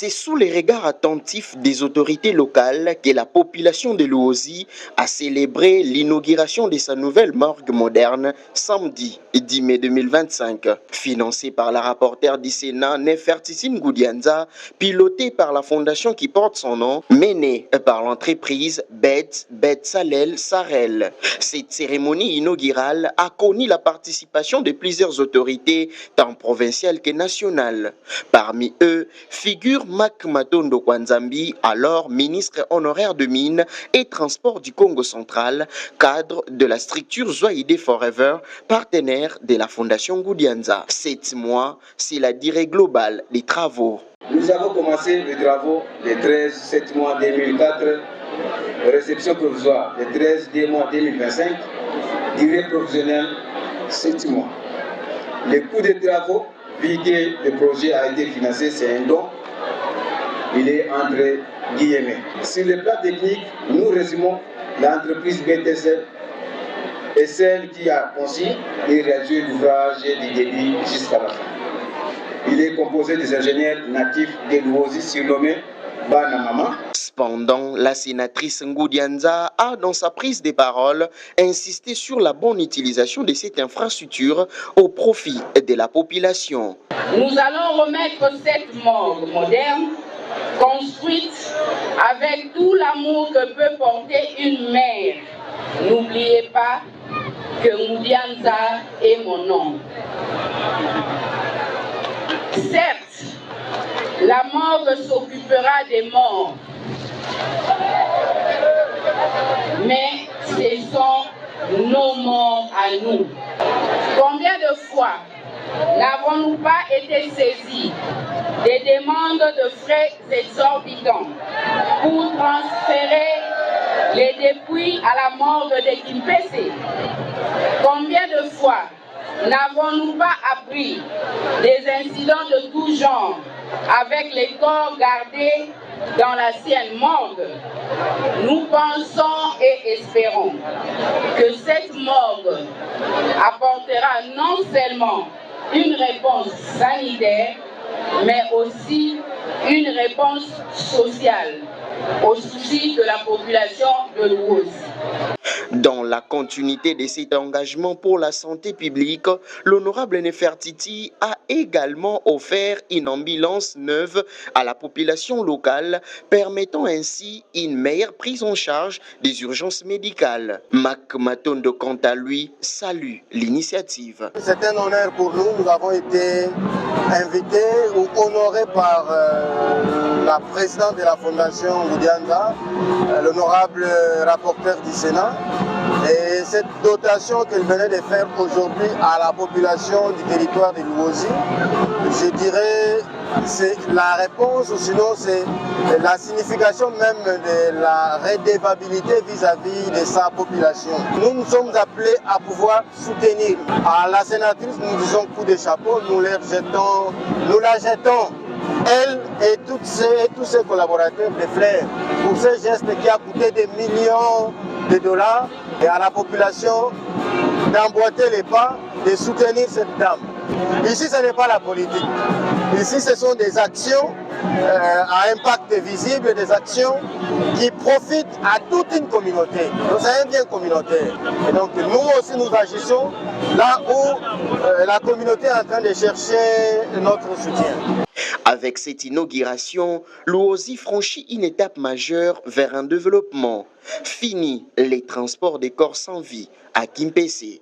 C'est sous les regards attentifs des autorités locales que la population de Luozi a célébré l'inauguration de sa nouvelle morgue moderne samedi 10 mai 2025. Financée par la rapporteure du Sénat Nefertiti Ngoudianza, pilotée par la fondation qui porte son nom, menée par l'entreprise Bet Salel Sarel. Cette cérémonie inaugurale a connu la participation de plusieurs autorités, tant provinciales que nationales. Parmi eux, figure Mac Matondo Kwanzambi, alors ministre honoraire de Mines et Transport du Congo central, cadre de la structure Zwaïde Forever, partenaire de la Fondation Ngoudianza. 7 mois, c'est la durée globale des travaux. Nous avons commencé les travaux le 13 mois 2004, réception provisoire le 13 mois 2025, durée provisionnelle 7 mois. Le coût des travaux, vu que le projet a été financé, c'est un don, il est entre guillemets. Sur le plan technique, nous résumons l'entreprise BTC est celle qui a conçu et réalisé l'ouvrage du débit jusqu'à la fin. Il est composé des ingénieurs natifs de Luozi surnommés Banamama. Cependant, la sénatrice Ngoudianza a, dans sa prise de parole, insisté sur la bonne utilisation de cette infrastructure au profit de la population. Nous allons remettre cette morgue moderne, construite avec tout l'amour que peut porter une mère. N'oubliez pas que Ngoudianza est mon nom. Certes, la morgue s'occupera des morts, mais ce sont nos morts à nous. Combien de fois n'avons-nous pas été saisis des demandes de frais exorbitants pour transférer les dépouilles à la morgue de Kimpese? Combien de fois n'avons-nous pas appris des incidents de tout genre avec les corps gardés dans l'ancienne morgue? Nous pensons et espérons que cette morgue apportera non seulement une réponse sanitaire, mais aussi une réponse sociale au souci de la population de Luozi. Dans la continuité de cet engagement pour la santé publique, l'honorable Nefertiti a également offert une ambulance neuve à la population locale, permettant ainsi une meilleure prise en charge des urgences médicales. Mac Matondo, quant à lui, salue l'initiative. C'est un honneur pour nous. Nous avons été invités ou honorés par la présidente de la Fondation Ngoudianza, l'honorable rapporteur du Sénat. Et cette dotation qu'elle venait de faire aujourd'hui à la population du territoire de Luozi, je dirais, c'est la réponse, ou sinon c'est la signification même de la redevabilité vis-à-vis de sa population. Nous sommes appelés à pouvoir soutenir. À la sénatrice, nous disons coup de chapeau, nous la jetons, elle et tous ses collaborateurs de fleurs, pour ce geste qui a coûté des millions de dollars, et à la population d'emboîter les pas, de soutenir cette dame. Ici, ce n'est pas la politique. Ici, ce sont des actions à impact visible, des actions qui profitent à toute une communauté. Donc, c'est un bien communautaire. Et donc, nous aussi, nous agissons là où la communauté est en train de chercher notre soutien. Avec cette inauguration, Luozi franchit une étape majeure vers un développement. Fini les transports des corps sans vie à Kimpese.